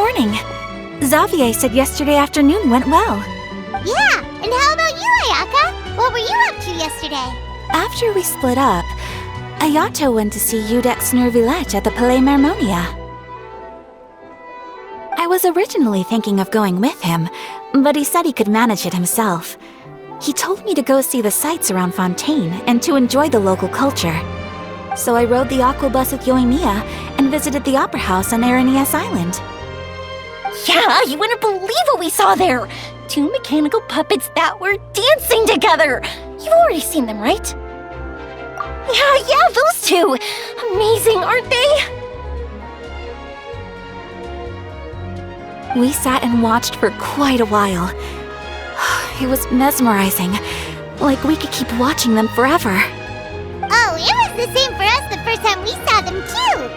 morning. Xavier said yesterday afternoon went well. Yeah, and how about you, Ayaka? What were you up to yesterday? After we split up, Ayato went to see Udex Nervillette at the Palais Marmonia. I was originally thinking of going with him, but he said he could manage it himself. He told me to go see the sights around Fontaine and to enjoy the local culture. So I rode the aquabus with Yoimiya and visited the Opera House on Aranias Island. Yeah, you wouldn't believe what we saw there! 2 mechanical puppets that were dancing together! You've already seen them, right? Yeah, those 2! Amazing, aren't they? We sat and watched for quite a while. It was mesmerizing, like we could keep watching them forever. Oh, it was the same for us the first time we saw them too!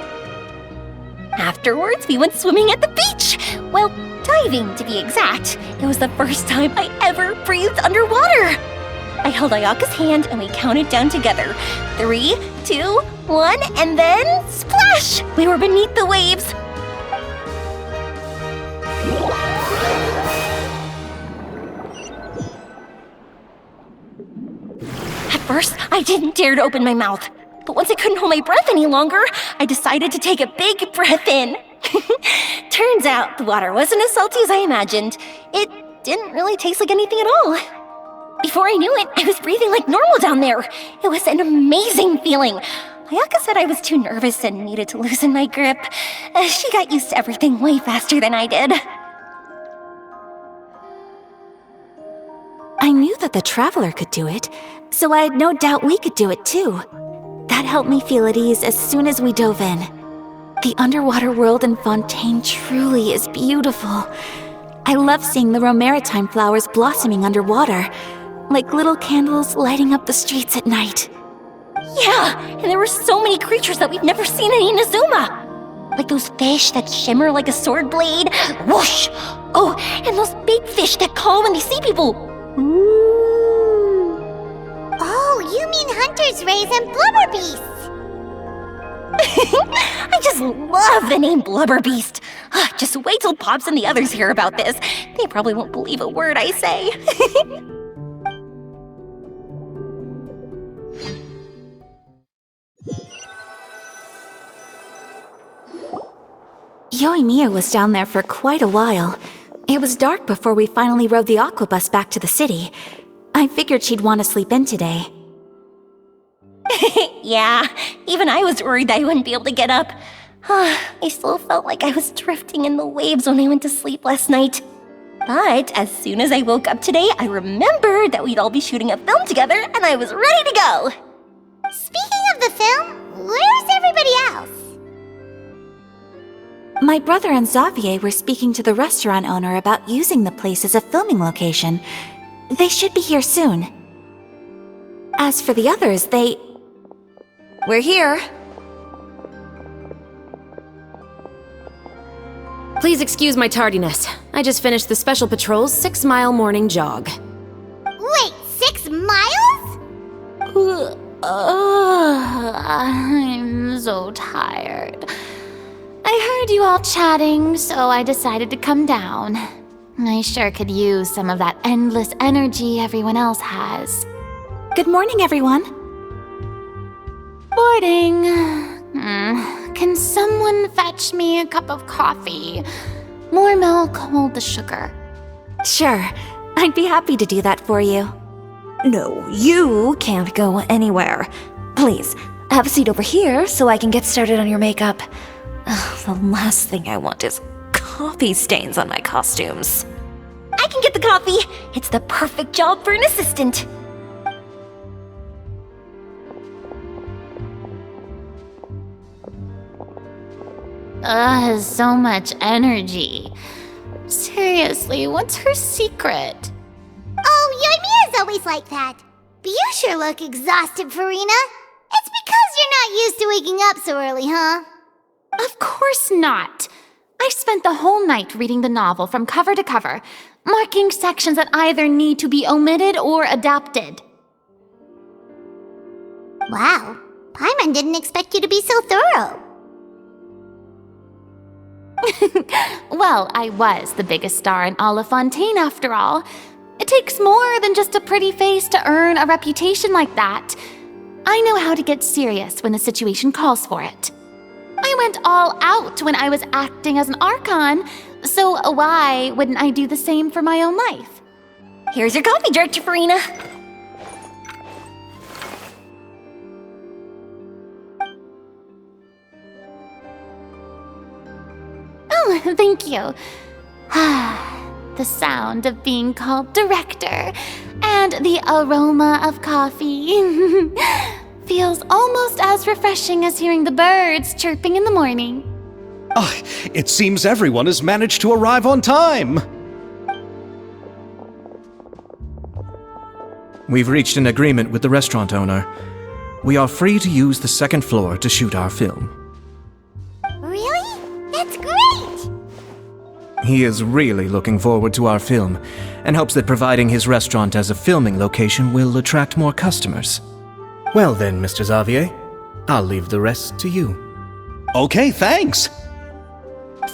Afterwards, we went swimming at the beach! Well, diving, to be exact. It was the first time I ever breathed underwater! I held Ayaka's hand and we counted down together. 3, 2, 1, and then splash! We were beneath the waves. At first, I didn't dare to open my mouth. But once I couldn't hold my breath any longer, I decided to take a big breath in. Turns out the water wasn't as salty as I imagined. It didn't really taste like anything at all. Before I knew it, I was breathing like normal down there. It was an amazing feeling. Ayaka said I was too nervous and needed to loosen my grip. She got used to everything way faster than I did. I knew that the Traveler could do it, so I had no doubt we could do it too. That helped me feel at ease as soon as we dove in. The underwater world in Fontaine truly is beautiful. I love seeing the romaritime flowers blossoming underwater, like little candles lighting up the streets at night. Yeah, and there were so many creatures that we've never seen in Inazuma. Like those fish that shimmer like a sword blade. Whoosh! Oh, and those big fish that call when they see people. Ooh. Oh, you mean Hunter's Rays and Blubber Beasts! I just love the name Blubber Beast. Just wait till Pops and the others hear about this. They probably won't believe a word I say. Yoimiya was down there for quite a while. It was dark before we finally rode the aquabus back to the city. I figured she'd want to sleep in today. Yeah, even I was worried that I wouldn't be able to get up. I still felt like I was drifting in the waves when I went to sleep last night. But as soon as I woke up today, I remembered that we'd all be shooting a film together, and I was ready to go. Speaking of the film, where's everybody else? My brother and Xavier were speaking to the restaurant owner about using the place as a filming location. They should be here soon. As for the others, We're here. Please excuse my tardiness. I just finished the Special Patrol's 6-mile morning jog. Wait, 6 miles? I'm so tired. I heard you all chatting, so I decided to come down. I sure could use some of that endless energy everyone else has. Good morning, everyone. Morning. Can someone fetch me a cup of coffee? More milk, hold the sugar. Sure, I'd be happy to do that for you. No, you can't go anywhere. Please, have a seat over here so I can get started on your makeup. The last thing I want is coffee stains on my costumes. I can get the coffee. It's the perfect job for an assistant. So much energy. Seriously, what's her secret? Oh, Yoimiya's always like that. But you sure look exhausted, Farina. It's because you're not used to waking up so early, huh? Of course not. I spent the whole night reading the novel from cover to cover, marking sections that either need to be omitted or adapted. Paimon didn't expect you to be so thorough. Well, I was the biggest star in all of Fontaine after all. It takes more than just a pretty face to earn a reputation like that. I know how to get serious when the situation calls for it. I went all out when I was acting as an Archon, so why wouldn't I do the same for my own life? Here's your coffee, Director Farina. Oh, thank you. The sound of being called director and the aroma of coffee feels almost as refreshing as hearing the birds chirping in the morning. Oh, it seems everyone has managed to arrive on time. We've reached an agreement with the restaurant owner. We are free to use the second floor to shoot our film. Really? That's great! He is really looking forward to our film and hopes that providing his restaurant as a filming location will attract more customers. Well then, Mr. Xavier, I'll leave the rest to you. Okay, thanks.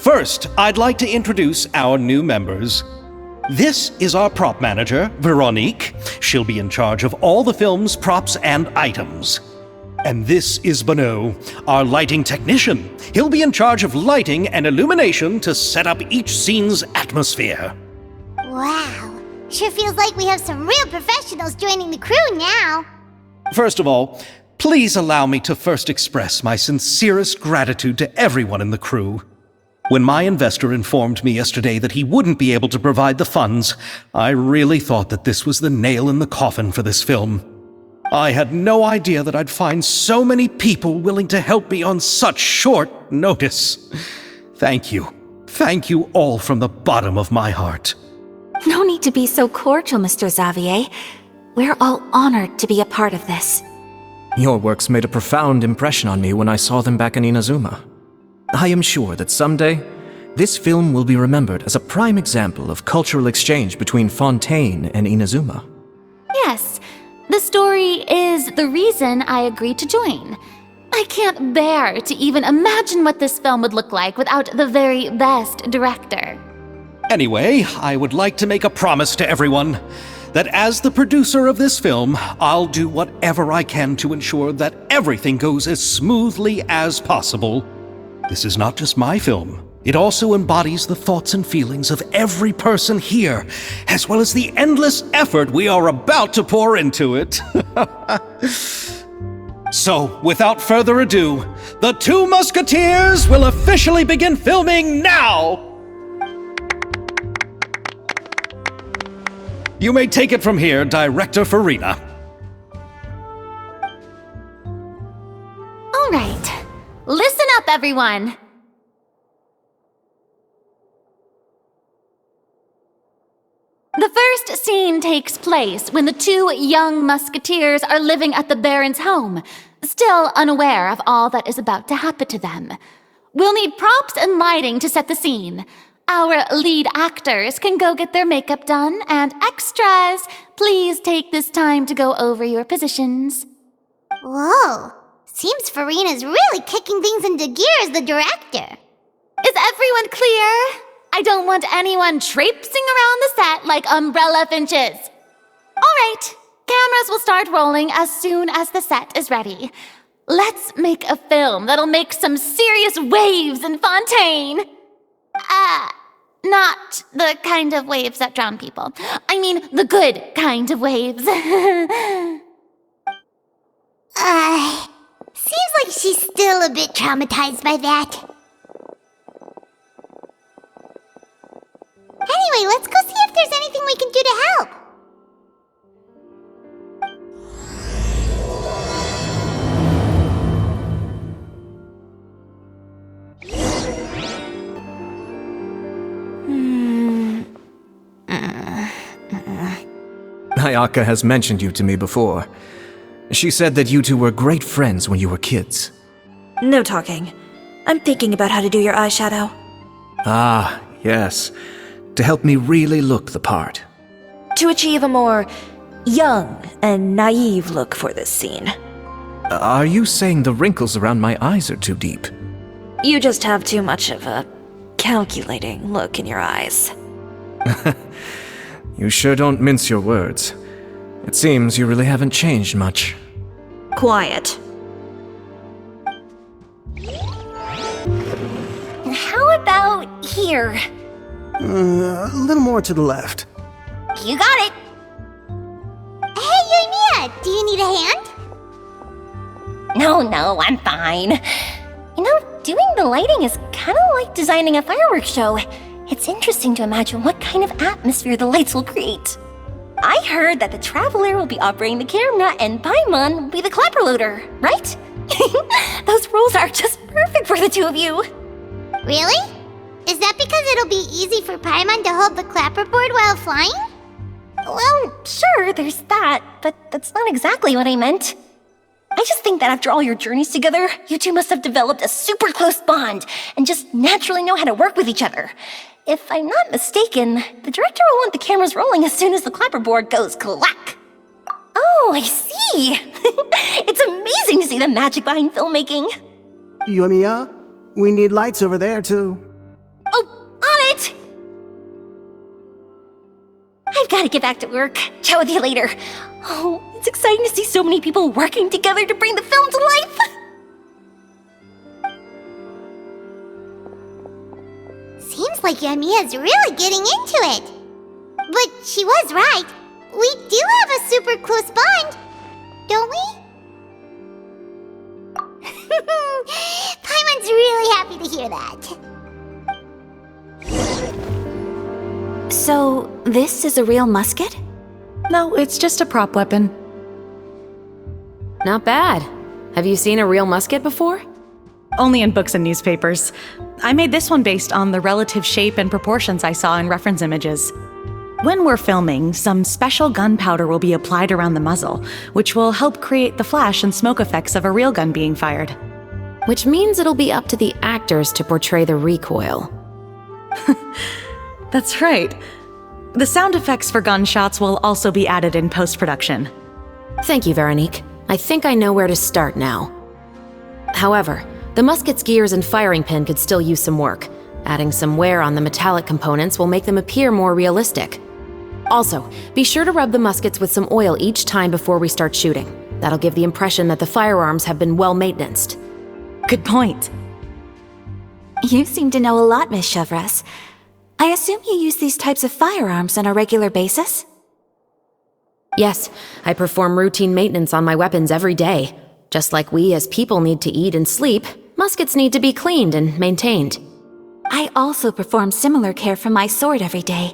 First, I'd like to introduce our new members. This is our prop manager, Veronique. She'll be in charge of all the film's props and items. And this is Bonneau, our lighting technician. He'll be in charge of lighting and illumination to set up each scene's atmosphere. Wow. Sure feels like we have some real professionals joining the crew now. First of all, please allow me to first express my sincerest gratitude to everyone in the crew. When my investor informed me yesterday that he wouldn't be able to provide the funds, I really thought that this was the nail in the coffin for this film. I had no idea that I'd find so many people willing to help me on such short notice. Thank you. Thank you all from the bottom of my heart. No need to be so cordial, Mr. Xavier. We're all honored to be a part of this. Your works made a profound impression on me when I saw them back in Inazuma. I am sure that someday, this film will be remembered as a prime example of cultural exchange between Fontaine and Inazuma. Yes, the story is the reason I agreed to join. I can't bear to even imagine what this film would look like without the very best director. Anyway, I would like to make a promise to everyone that as the producer of this film, I'll do whatever I can to ensure that everything goes as smoothly as possible. This is not just my film. It also embodies the thoughts and feelings of every person here, as well as the endless effort we are about to pour into it. So, without further ado, the Two Musketeers will officially begin filming now! You may take it from here, Director Farina. All right, listen up, everyone. The first scene takes place when the two young musketeers are living at the Baron's home, still unaware of all that is about to happen to them. We'll need props and lighting to set the scene. Our lead actors can go get their makeup done, and extras, please take this time to go over your positions. Whoa. Seems Farina's really kicking things into gear as the director. Is everyone clear? I don't want anyone traipsing around the set like umbrella finches. All right, cameras will start rolling as soon as the set is ready. Let's make a film that'll make some serious waves in Fontaine. Not the kind of waves that drown people. I mean, the good kind of waves. Seems like she's still a bit traumatized by that. Anyway, let's go see if there's anything we can do to help. Ayaka has mentioned you to me before. She said that you two were great friends when you were kids. No talking. I'm thinking about how to do your eyeshadow. Ah, yes. To help me really look the part. To achieve a more young and naive look for this scene. Are you saying the wrinkles around my eyes are too deep? You just have too much of a calculating look in your eyes. You sure don't mince your words. It seems you really haven't changed much. Quiet. How about here? A little more to the left. You got it. Hey, Yoimiya, do you need a hand? No, I'm fine. You know, doing the lighting is kind of like designing a fireworks show. It's interesting to imagine what kind of atmosphere the lights will create. I heard that the Traveler will be operating the camera and Paimon will be the clapper loader, right? Those roles are just perfect for the two of you. Really? Is that because it'll be easy for Paimon to hold the clapperboard while flying? Well, sure, there's that, but that's not exactly what I meant. I just think that after all your journeys together, you two must have developed a super close bond and just naturally know how to work with each other. If I'm not mistaken, the director will want the cameras rolling as soon as the clapperboard goes clack. Oh, I see. It's amazing to see the magic behind filmmaking. Yoimiya, we need lights over there too. Oh, on it! I've got to get back to work. Chat with you later. Oh, it's exciting to see so many people working together to bring the film to life. Seems like Yoimiya's really getting into it. But she was right. We do have a super close bond, don't we? Paimon's really happy to hear that. So, this is a real musket? No, it's just a prop weapon. Not bad. Have you seen a real musket before? Only in books and newspapers. I made this one based on the relative shape and proportions I saw in reference images. When we're filming, some special gunpowder will be applied around the muzzle, which will help create the flash and smoke effects of a real gun being fired. Which means it'll be up to the actors to portray the recoil. That's right. The sound effects for gunshots will also be added in post-production. Thank you, Veronique. I think I know where to start now. However, the musket's gears and firing pin could still use some work. Adding some wear on the metallic components will make them appear more realistic. Also, be sure to rub the muskets with some oil each time before we start shooting. That'll give the impression that the firearms have been well maintained. Good point. You seem to know a lot, Miss Chevres. I assume you use these types of firearms on a regular basis? Yes, I perform routine maintenance on my weapons every day. Just like we as people need to eat and sleep, muskets need to be cleaned and maintained. I also perform similar care for my sword every day,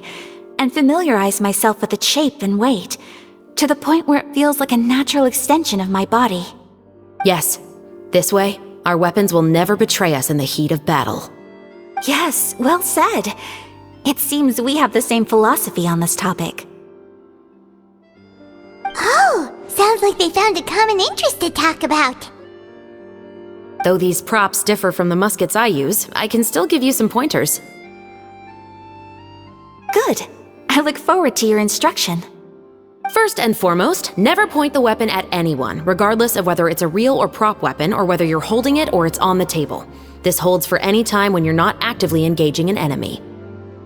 and familiarize myself with its shape and weight, to the point where it feels like a natural extension of my body. Yes, this way, our weapons will never betray us in the heat of battle. Yes, well said. It seems we have the same philosophy on this topic. Oh, sounds like they found a common interest to talk about. Though these props differ from the muskets I use, I can still give you some pointers. Good. I look forward to your instruction. First and foremost, never point the weapon at anyone, regardless of whether it's a real or prop weapon or whether you're holding it or it's on the table. This holds for any time when you're not actively engaging an enemy.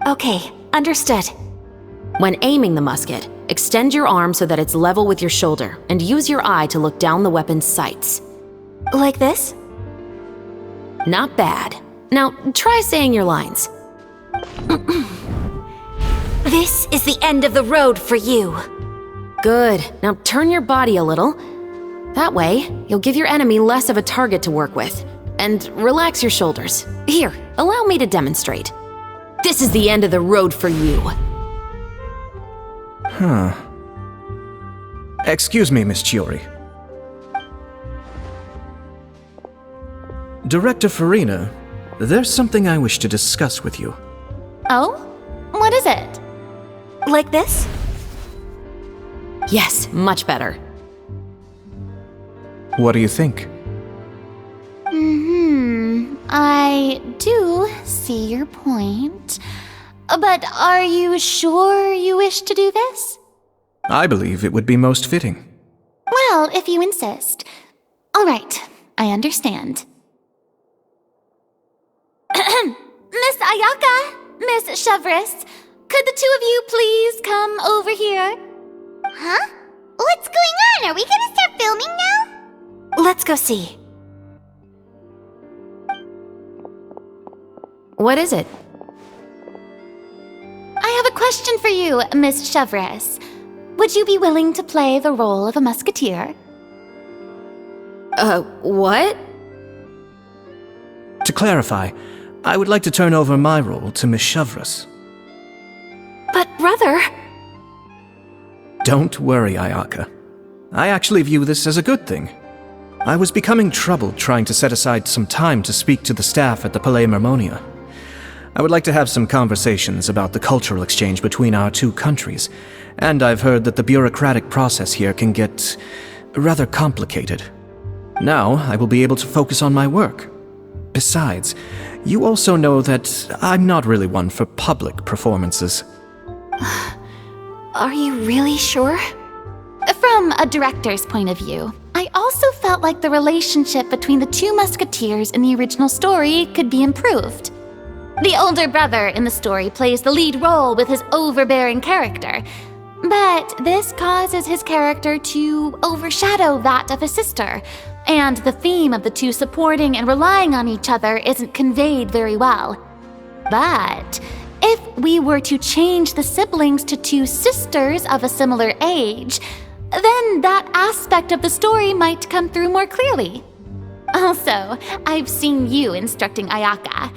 Okay, understood. When aiming the musket, extend your arm so that it's level with your shoulder and use your eye to look down the weapon's sights. Like this? Not bad. Now, try saying your lines. This is the end of the road for you. Good. Now turn your body a little. That way, you'll give your enemy less of a target to work with. And relax your shoulders. Here, allow me to demonstrate. This is the end of the road for you. Excuse me, Miss Chiori. Director Farina, there's something I wish to discuss with you. Oh? What is it? Like this? Yes, much better. What do you think? I do see your point. But are you sure you wish to do this? I believe it would be most fitting. Well, if you insist. All right, I understand. Miss, I Ayaka, Miss Chevres, could the two of you please come over here? Huh? What's going on? Are we gonna start filming now? Let's go see. What is it? I have a question for you, Miss Chevres. Would you be willing to play the role of a musketeer? What? To clarify, I would like to turn over my role to Miss Chevres. But brother... Don't worry, Ayaka. I actually view this as a good thing. I was becoming troubled trying to set aside some time to speak to the staff at the Palais Mermonia. I would like to have some conversations about the cultural exchange between our two countries, and I've heard that the bureaucratic process here can get rather complicated. Now, I will be able to focus on my work. Besides, you also know that I'm not really one for public performances. Are you really sure? From a director's point of view, I also felt like the relationship between the two musketeers in the original story could be improved. The older brother in the story plays the lead role with his overbearing character, but this causes his character to overshadow that of his sister, and the theme of the two supporting and relying on each other isn't conveyed very well. But if we were to change the siblings to two sisters of a similar age, then that aspect of the story might come through more clearly. Also, I've seen you instructing Ayaka.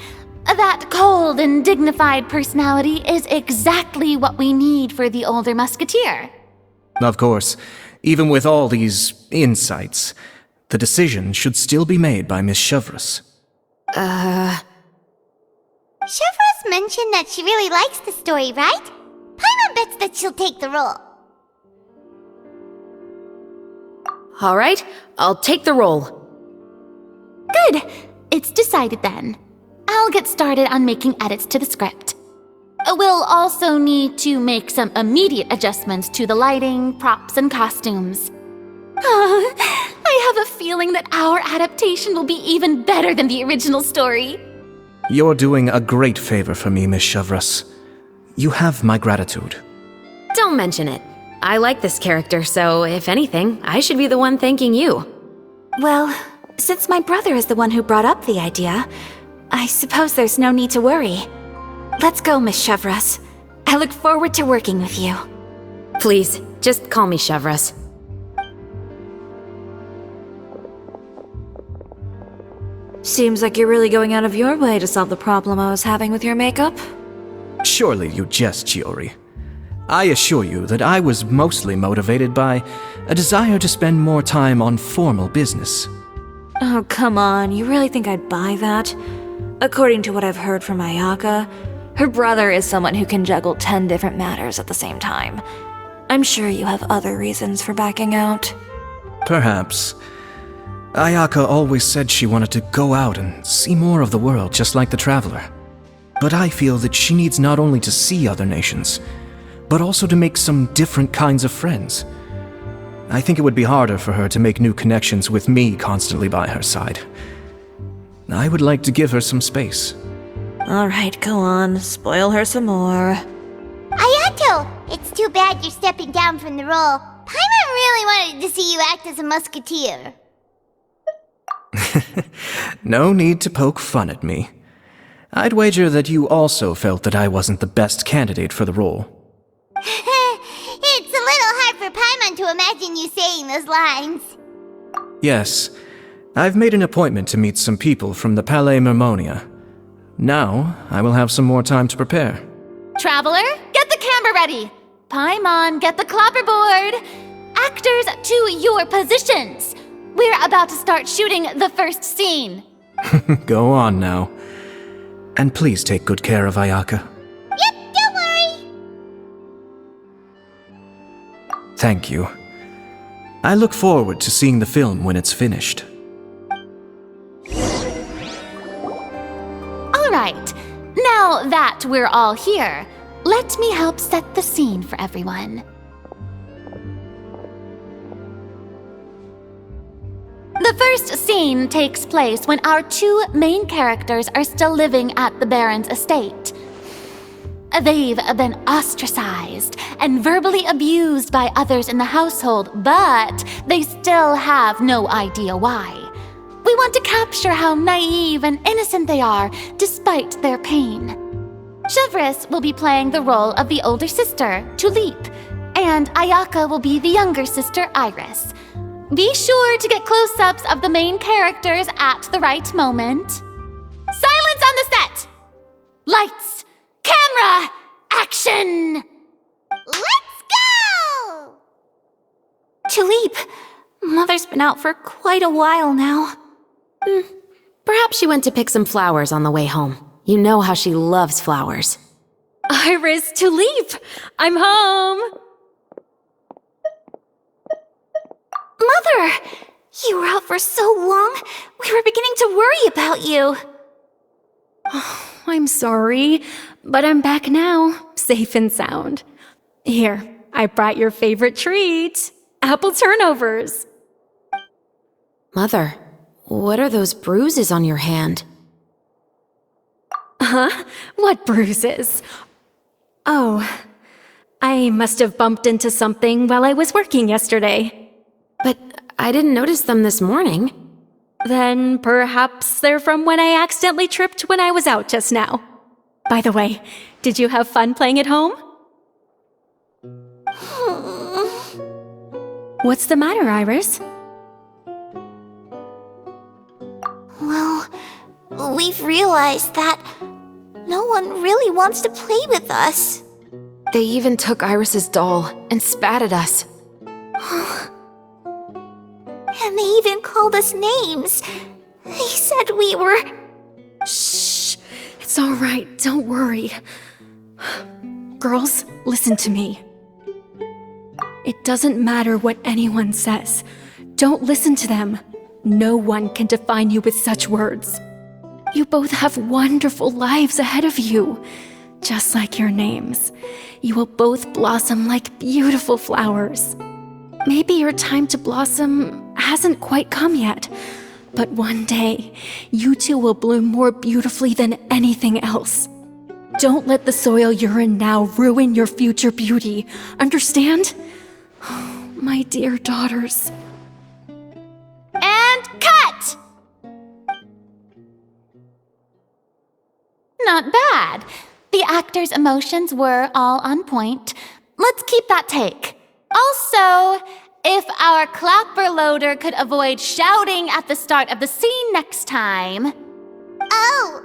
That cold and dignified personality is exactly what we need for the older musketeer. Of course, even with all these insights, the decision should still be made by Miss Chevres. Chevres mentioned that she really likes the story, right? Paimon bets that she'll take the role. All right, I'll take the role. Good. It's decided then. I'll get started on making edits to the script. We'll also need to make some immediate adjustments to the lighting, props, and costumes. I have a feeling that our adaptation will be even better than the original story. You're doing a great favor for me, Miss Chevres. You have my gratitude. Don't mention it. I like this character, so if anything, I should be the one thanking you. Well, since my brother is the one who brought up the idea, I suppose there's no need to worry. Let's go, Miss Chevres. I look forward to working with you. Please, just call me Chevres. Seems like you're really going out of your way to solve the problem I was having with your makeup. Surely you jest, Chiori. I assure you that I was mostly motivated by a desire to spend more time on formal business. Oh, come on, you really think I'd buy that? According to what I've heard from Ayaka, her brother is someone who can juggle 10 different matters at the same time. I'm sure you have other reasons for backing out. Perhaps. Ayaka always said she wanted to go out and see more of the world just like the Traveler. But I feel that she needs not only to see other nations, but also to make some different kinds of friends. I think it would be harder for her to make new connections with me constantly by her side. I would like to give her some space. Alright, go on, spoil her some more. Ayato, it's too bad you're stepping down from the role. Paimon really wanted to see you act as a musketeer. No need to poke fun at me. I'd wager that you also felt that I wasn't the best candidate for the role. It's a little hard for Paimon to imagine you saying those lines. Yes, I've made an appointment to meet some people from the Palais Mermonia. Now, I will have some more time to prepare. Traveler, get the camera ready. Paimon, get the clapperboard. Actors, to your positions. We're about to start shooting the first scene. Go on now. And please take good care of Ayaka. Yep, don't worry. Thank you. I look forward to seeing the film when it's finished. All right, now that we're all here, let me help set the scene for everyone. The first scene takes place when our two main characters are still living at the Baron's estate. They've been ostracized and verbally abused by others in the household, but they still have no idea why. We want to capture how naive and innocent they are despite their pain. Chevres will be playing the role of the older sister, Tulip, and Ayaka will be the younger sister, Iris. Be sure to get close-ups of the main characters at the right moment. Silence on the set! Lights! Camera! Action! Let's go! Tulip, Mother's been out for quite a while now. Perhaps she went to pick some flowers on the way home. You know how she loves flowers. Iris, Tulip, I'm home. Mother! You were out for so long, we were beginning to worry about you. I'm sorry, but I'm back now, safe and sound. Here, I brought your favorite treat, apple turnovers. Mother, what are those bruises on your hand? Huh? What bruises? Oh, I must have bumped into something while I was working yesterday. But I didn't notice them this morning. Then perhaps they're from when I accidentally tripped when I was out just now. By the way, did you have fun playing at home? What's the matter, Iris? Well, we've realized that no one really wants to play with us. They even took Iris's doll and spat at us. And they even called us names. They said we were... Shh! It's all right, don't worry. Girls, listen to me. It doesn't matter what anyone says. Don't listen to them. No one can define you with such words. You both have wonderful lives ahead of you. Just like your names. You will both blossom like beautiful flowers. Maybe your time to blossom hasn't quite come yet, but one day, you two will bloom more beautifully than anything else. Don't let the soil you're in now ruin your future beauty. Understand? My dear daughters. And cut! Not bad. The actors' emotions were all on point. Let's keep that take. Also, if our clapper loader could avoid shouting at the start of the scene next time. Oh,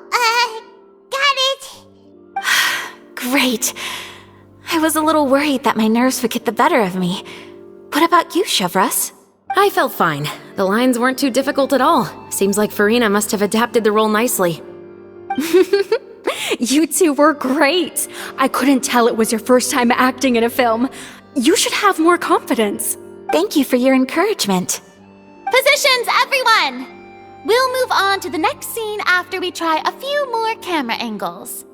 got it. Great. I was a little worried that my nerves would get the better of me. What about you, Chevres? I felt fine. The lines weren't too difficult at all. Seems like Farina must have adapted the role nicely. You two were great. I couldn't tell it was your first time acting in a film. You should have more confidence. Thank you for your encouragement. Positions, everyone! We'll move on to the next scene after we try a few more camera angles.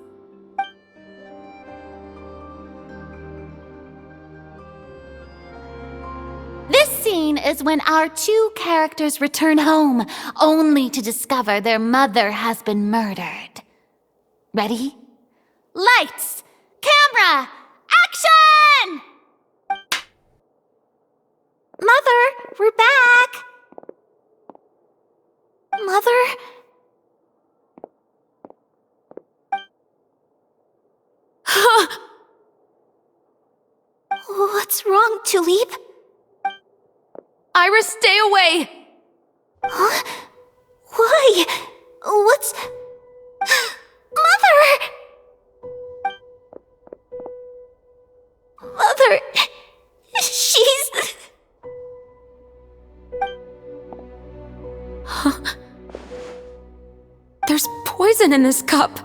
This scene is when our two characters return home, only to discover their mother has been murdered. Ready? Lights! Camera! Action! Mother, we're back! Mother? What's wrong, Tulip? Iris, stay away! Huh? Why? What's... Mother! Mother... She's... There's poison in this cup.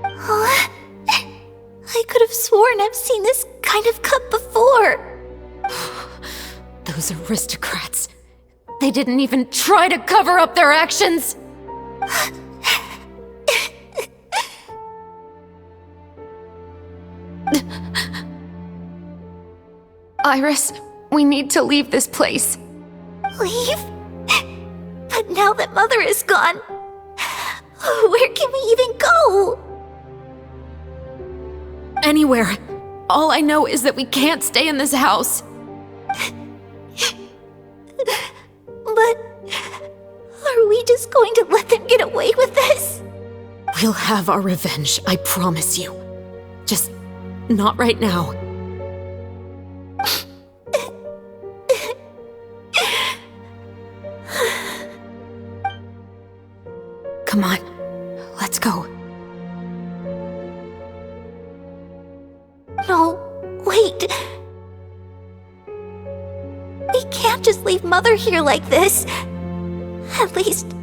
Huh? I could have sworn I've seen this kind of cup before. Those aristocrats. They didn't even try to cover up their actions. Iris, we need to leave this place. leave? But now that Mother is gone, where can we even go? Anywhere. All I know is that we can't stay in this house. But are we just going to let them get away with this? We'll have our revenge, I promise you. Just not right now. Come on, let's go. No, wait. We can't just leave Mother here like this. At least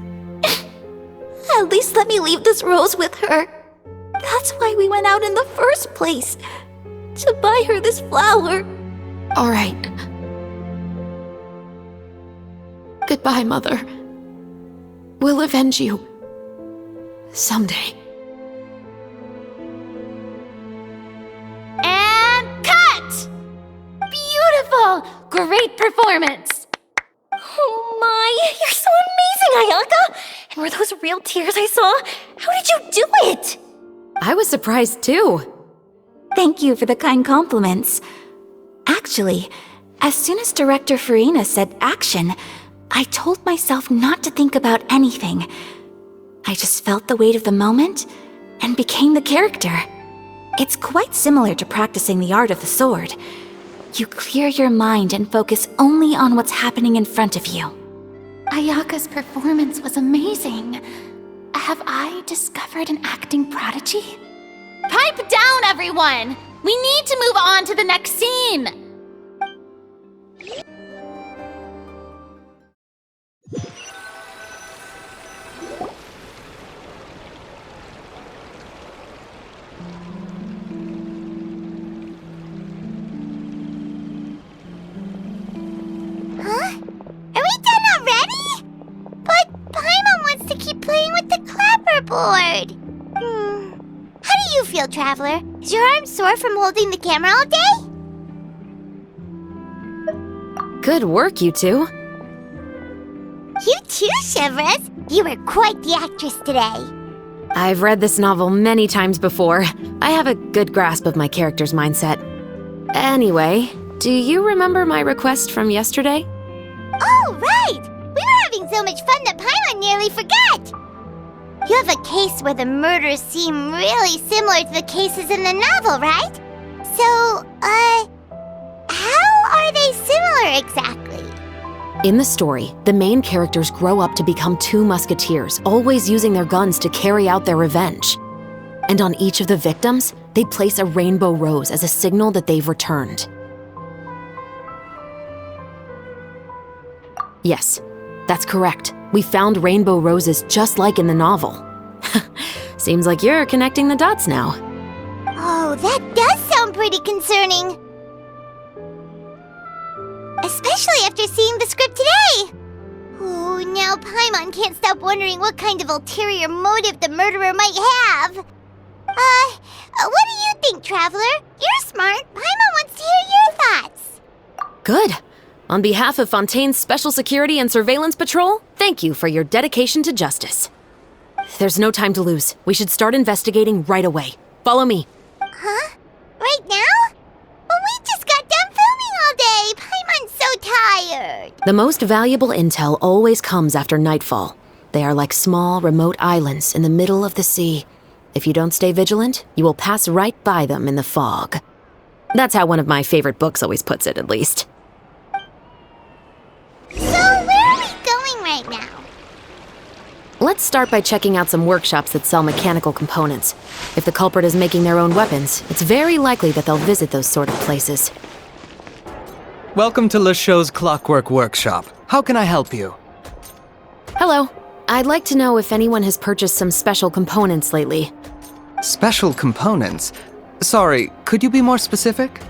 let me leave this rose with her. That's why we went out in the first place. To buy her this flower. All right. Goodbye, Mother. We'll avenge you. Someday. And cut! Beautiful! Great performance! Oh my, you're so amazing, Ayaka! And were those real tears I saw? How did you do it? I was surprised too. Thank you for the kind compliments. Actually, as soon as Director Farina said action, I told myself not to think about anything. I just felt the weight of the moment and became the character. It's quite similar to practicing the art of the sword. You clear your mind and focus only on what's happening in front of you. Ayaka's performance was amazing. Have I discovered an acting prodigy? Pipe down, everyone! We need to move on to the next scene! Huh? Are we done already? But Paimon wants to keep playing with the clapperboard. How do you feel, Traveler? Is your arm sore from holding the camera all day? Good work, you two. You too, Shivers. You were quite the actress today. I've read this novel many times before. I have a good grasp of my character's mindset. Anyway, do you remember my request from yesterday? Oh, right! We were having so much fun that Paimon nearly forgot! You have a case where the murders seem really similar to the cases in the novel, right? So, how are they similar exactly? In the story, the main characters grow up to become two musketeers, always using their guns to carry out their revenge. And on each of the victims, they place a rainbow rose as a signal that they've returned. Yes, that's correct. We found rainbow roses just like in the novel. Seems like you're connecting the dots now. Oh, that does sound pretty concerning. Especially after seeing the script today. Oh, now Paimon can't stop wondering what kind of ulterior motive the murderer might have. What do you think, Traveler? You're smart. Paimon wants to hear your thoughts. Good. On behalf of Fontaine's Special Security and Surveillance Patrol, thank you for your dedication to justice. There's no time to lose. We should start investigating right away. Follow me. Huh? Right now? Well, we just got done filming all day. Paimon's so tired. The most valuable intel always comes after nightfall. They are like small, remote islands in the middle of the sea. If you don't stay vigilant, you will pass right by them in the fog. That's how one of my favorite books always puts it, at least. So, where are we going right now? Let's start by checking out some workshops that sell mechanical components. If the culprit is making their own weapons, it's very likely that they'll visit those sort of places. Welcome to Le Show's Clockwork Workshop. How can I help you? Hello. I'd like to know if anyone has purchased some special components lately. Special components? Sorry, could you be more specific?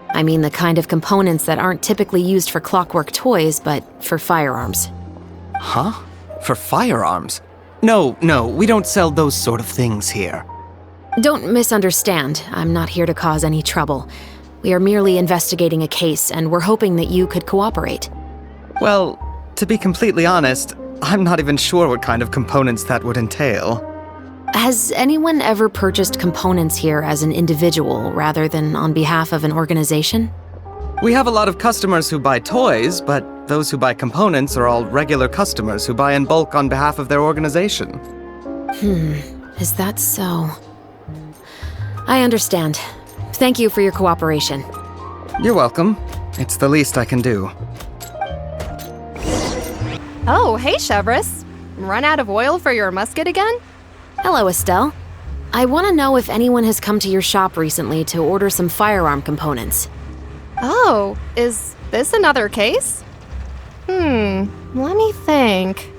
I mean the kind of components that aren't typically used for clockwork toys, but for firearms. Huh? For firearms? No, we don't sell those sort of things here. Don't misunderstand. I'm not here to cause any trouble. We are merely investigating a case, and we're hoping that you could cooperate. Well, To be completely honest, I'm not even sure what kind of components that would entail. Has anyone ever purchased components here as an individual rather than on behalf of an organization? We have a lot of customers who buy toys, but those who buy components are all regular customers who buy in bulk on behalf of their organization. Is that so? I understand. Thank you for your cooperation. You're welcome. It's the least I can do. Oh, hey, Chevris. Run out of oil for your musket again? Hello, Estelle. I want to know if anyone has come to your shop recently to order some firearm components. Oh, is this another case? Let me think.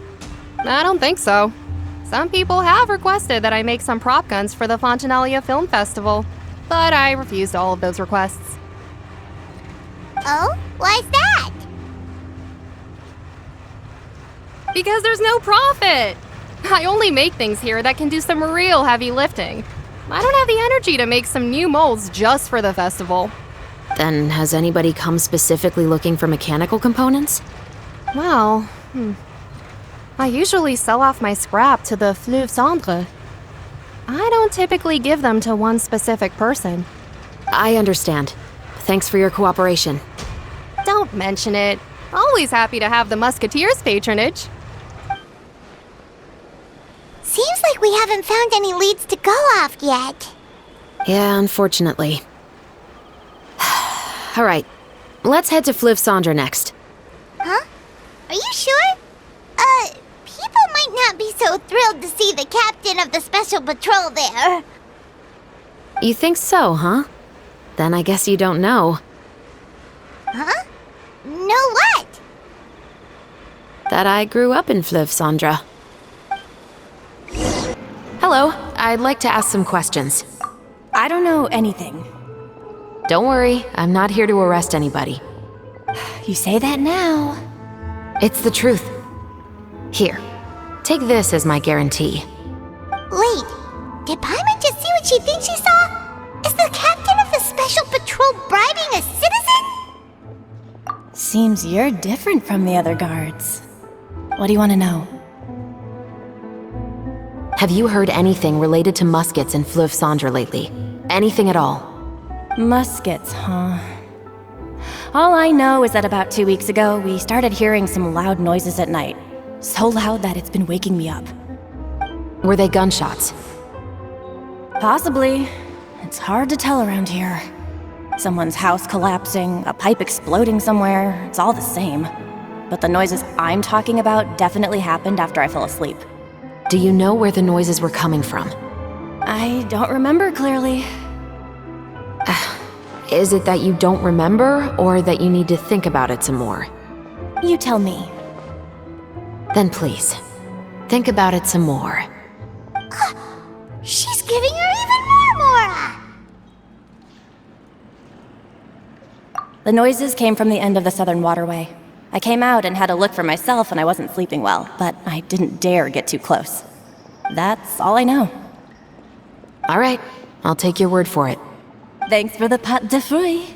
I don't think so. Some people have requested that I make some prop guns for the Fontanalia Film Festival, but I refused all of those requests. Oh? Why's that? Because there's no profit! I only make things here that can do some real heavy lifting. I don't have the energy to make some new molds just for the festival. Then has anybody come specifically looking for mechanical components? Well, I usually sell off my scrap to the Fleuve Cendre. I don't typically give them to one specific person. I understand. Thanks for your cooperation. Don't mention it. Always happy to have the Musketeers' patronage. Seems like we haven't found any leads to go off yet. Yeah, unfortunately. All right, let's head to Fleuve Cendre next. Huh? Are you sure? People might not be so thrilled to see the captain of the special patrol there. You think so, huh? Then I guess you don't know. Huh? Know what? That I grew up in Fleuve Cendre. Hello, I'd like to ask some questions. I don't know anything. Don't worry, I'm not here to arrest anybody. You say that now. It's the truth. Here, take this as my guarantee. Wait, did Paimon just see what she thinks she saw? Is the captain of the special patrol bribing a citizen? Seems you're different from the other guards. What do you want to know? Have you heard anything related to muskets in Fleuve Cendre lately? Anything at all? Muskets, huh? All I know is that about 2 weeks ago, we started hearing some loud noises at night. So loud that it's been waking me up. Were they gunshots? Possibly. It's hard to tell around here. Someone's house collapsing, a pipe exploding somewhere, it's all the same. But the noises I'm talking about definitely happened after I fell asleep. Do you know where the noises were coming from? I don't remember clearly. Is it that you don't remember, or that you need to think about it some more? You tell me. Then please, think about it some more. She's giving her even more Mora! The noises came from the end of the Southern Waterway. I came out and had a look for myself and I wasn't sleeping well, but I didn't dare get too close. That's all I know. All right, I'll take your word for it. Thanks for the pâte de fruits.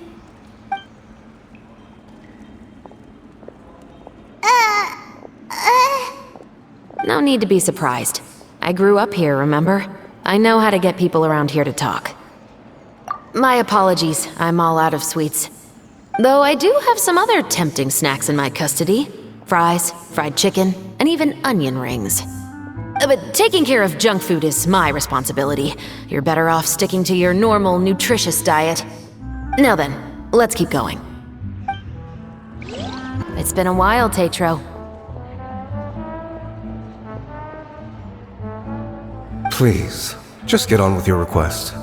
No need to be surprised. I grew up here, remember? I know how to get people around here to talk. My apologies, I'm all out of sweets. Though I do have some other tempting snacks in my custody. Fries, fried chicken, and even onion rings. But taking care of junk food is my responsibility. You're better off sticking to your normal, nutritious diet. Now then, let's keep going. It's been a while, Tetro. Please, just get on with your request.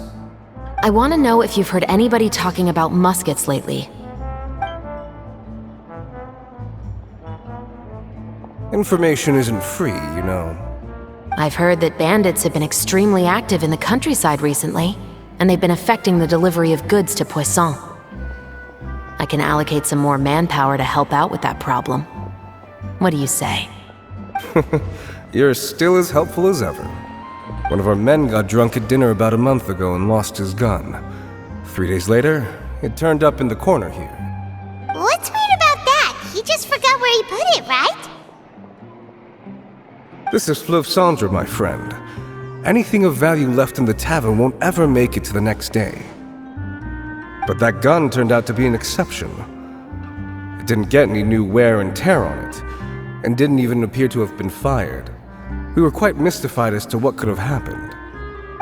I want to know if you've heard anybody talking about muskets lately. Information isn't free, you know. I've heard that bandits have been extremely active in the countryside recently, and they've been affecting the delivery of goods to Poisson. I can allocate some more manpower to help out with that problem. What do you say? You're still as helpful as ever. One of our men got drunk at dinner about a month ago and lost his gun. 3 days later, it turned up in the corner here. What's weird about that? He just forgot where he put it, right? This is Fleuve Cendre, my friend. Anything of value left in the tavern won't ever make it to the next day. But that gun turned out to be an exception. It didn't get any new wear and tear on it, and didn't even appear to have been fired. We were quite mystified as to what could have happened.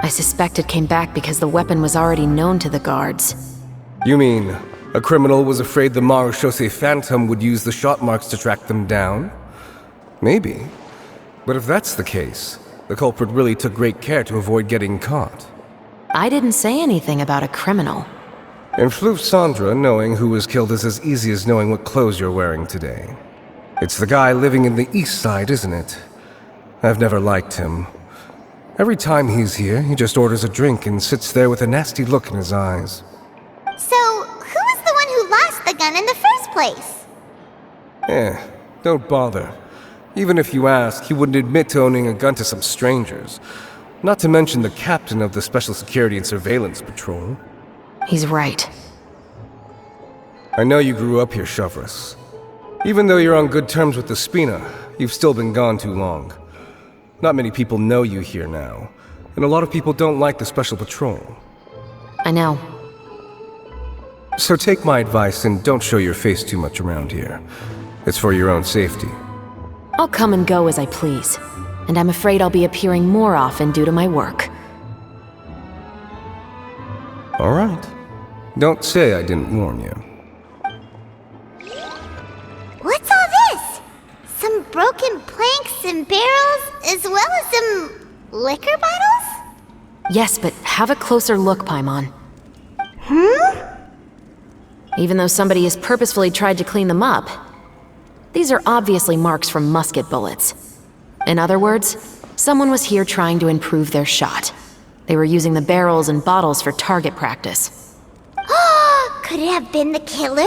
I suspect it came back because the weapon was already known to the guards. You mean, a criminal was afraid the Marechaussee Phantom would use the shot marks to track them down? Maybe. But if that's the case, the culprit really took great care to avoid getting caught. I didn't say anything about a criminal. In Fleuve Cendre, knowing who was killed is as easy as knowing what clothes you're wearing today. It's the guy living in the East Side, isn't it? I've never liked him. Every time he's here, he just orders a drink and sits there with a nasty look in his eyes. So, who was the one who lost the gun in the first place? Don't bother. Even if you ask, he wouldn't admit to owning a gun to some strangers. Not to mention the captain of the Special Security and Surveillance Patrol. He's right. I know you grew up here, Chevres. Even though you're on good terms with the Spina, you've still been gone too long. Not many people know you here now, and a lot of people don't like the Special Patrol. I know. So take my advice and don't show your face too much around here. It's for your own safety. I'll come and go as I please, and I'm afraid I'll be appearing more often due to my work. All right. Don't say I didn't warn you. What's all this? Some broken planks and barrels, as well as some liquor bottles? Yes, but have a closer look, Paimon. Even though somebody has purposefully tried to clean them up, these are obviously marks from musket bullets. In other words, someone was here trying to improve their shot. They were using the barrels and bottles for target practice. Could it have been the killer?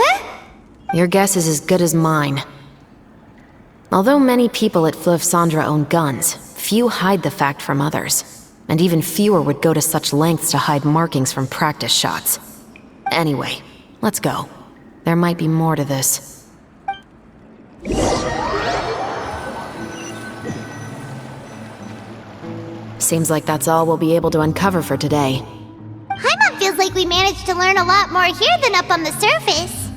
Your guess is as good as mine. Although many people at Fleuve Cendre own guns, few hide the fact from others. And even fewer would go to such lengths to hide markings from practice shots. Anyway, let's go. There might be more to this. Seems like that's all we'll be able to uncover for today. Paimon feels like we managed to learn a lot more here than up on the surface.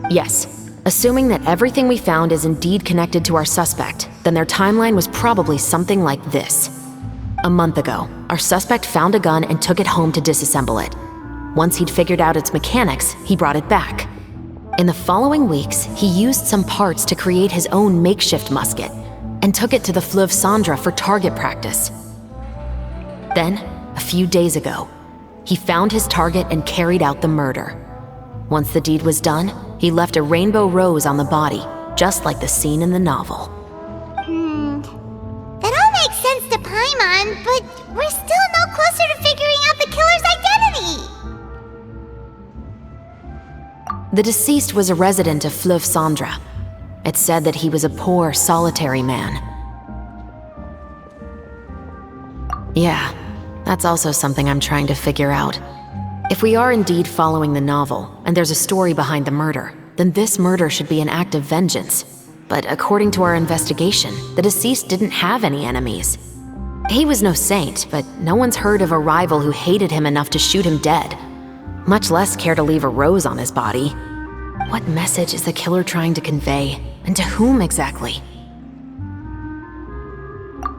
Yes. Assuming that everything we found is indeed connected to our suspect, then their timeline was probably something like this. A month ago, our suspect found a gun and took it home to disassemble it. Once he'd figured out its mechanics, he brought it back. In the following weeks, he used some parts to create his own makeshift musket, and took it to the Fleuve Cendre for target practice. Then, a few days ago, he found his target and carried out the murder. Once the deed was done, he left a rainbow rose on the body, just like the scene in the novel. That all makes sense to Paimon, but we're still no closer to figuring out the killer's identity! The deceased was a resident of Fleuve Cendre. It's said that he was a poor, solitary man. Yeah, that's also something I'm trying to figure out. If we are indeed following the novel, and there's a story behind the murder, then this murder should be an act of vengeance. But according to our investigation, the deceased didn't have any enemies. He was no saint, but no one's heard of a rival who hated him enough to shoot him dead, much less care to leave a rose on his body. What message is the killer trying to convey, and to whom exactly?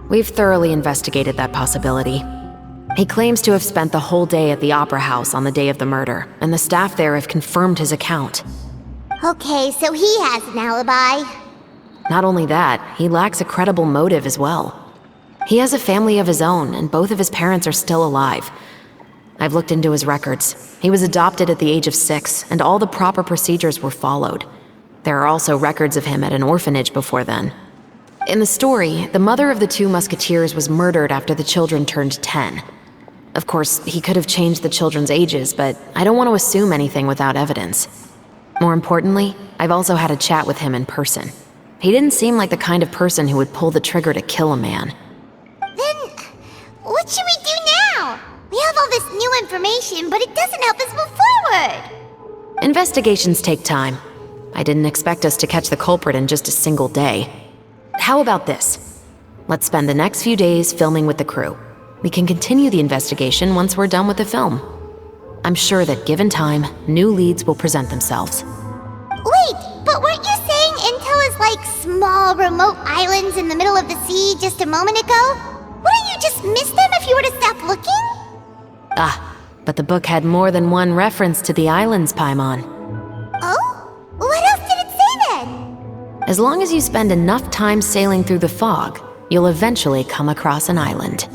We've thoroughly investigated that possibility. He claims to have spent the whole day at the Opera House on the day of the murder, and the staff there have confirmed his account. Okay, so he has an alibi. Not only that, he lacks a credible motive as well. He has a family of his own, and both of his parents are still alive. I've looked into his records. He was adopted at the age of 6, and all the proper procedures were followed. There are also records of him at an orphanage before then. In the story, the mother of the 2 musketeers was murdered after the children turned 10. Of course, he could have changed the children's ages, but I don't want to assume anything without evidence. More importantly, I've also had a chat with him in person. He didn't seem like the kind of person who would pull the trigger to kill a man. Then, what should we do now? We have all this new information, but it doesn't help us move forward. Investigations take time. I didn't expect us to catch the culprit in just a single day. How about this? Let's spend the next few days filming with the crew. We can continue the investigation once we're done with the film. I'm sure that given time, new leads will present themselves. Wait, but weren't you saying Intel is like small, remote islands in the middle of the sea just a moment ago? Wouldn't you just miss them if you were to stop looking? But the book had more than one reference to the islands, Paimon. Oh? What else did it say then? As long as you spend enough time sailing through the fog, you'll eventually come across an island.